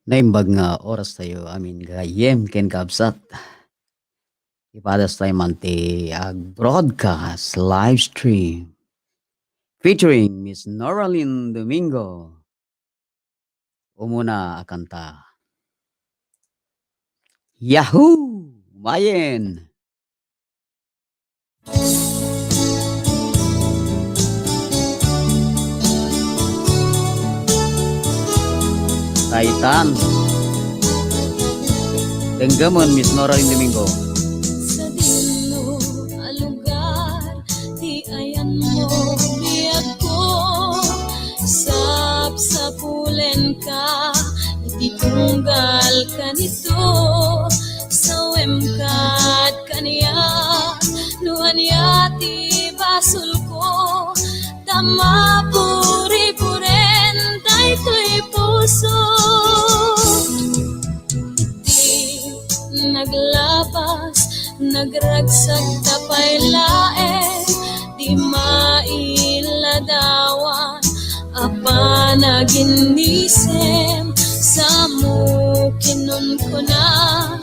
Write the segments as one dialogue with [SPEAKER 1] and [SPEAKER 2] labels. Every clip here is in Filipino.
[SPEAKER 1] Naimbag nga oras tayo amin gayem ken kabsat. Ipadas tayo manti ag broadcast live stream featuring Miss Noraline Domingo. Umuna akanta. Yahoo! Mayen! Taitan. Denggamon Miss Noraline Domingo.
[SPEAKER 2] Sa dilo a lugar di ayan mo biyag ko sapsapulen ka ititunggal ka nito sa wemkat kaniya nuhan yati basul ko tama puri-puren tay ko'y puso naglabas, nagragsak tapay lae, di mailadawan, apa naginisem, sa mukinon ko na,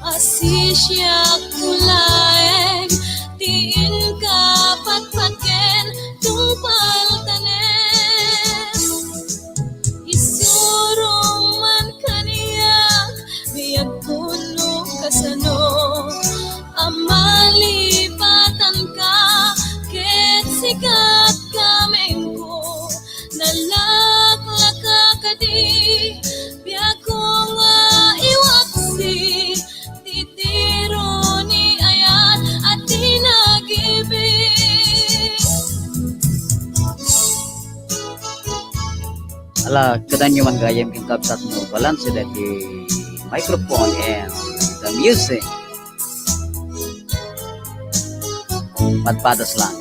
[SPEAKER 2] asisya kulaeng, tiin ka patpaken, tungpal tanem. Isurong man kaniyak, biyag kuno kasano, amalipatan ka, ket sikat kameng ko, nalaklak ka kadi, biyag ko nga iwaksi, titiro ni ayan at tinagibig.
[SPEAKER 1] Ala, kedan man gayem ken kabsat no balance that the microphone and the music. Padpadas lang.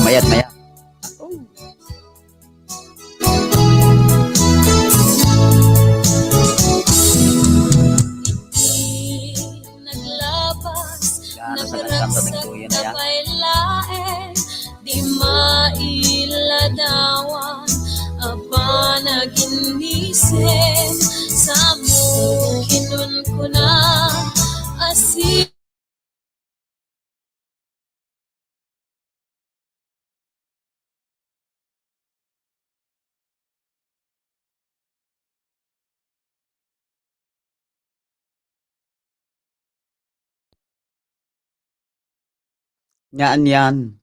[SPEAKER 1] Mayat.
[SPEAKER 2] Naglabas,
[SPEAKER 1] Gaano sa nagkanta ng tuyo na yan?
[SPEAKER 2] tapay lae, di mailadawan, apa naginisem, sa mukinon ko na, asi.
[SPEAKER 1] Nyaan yan.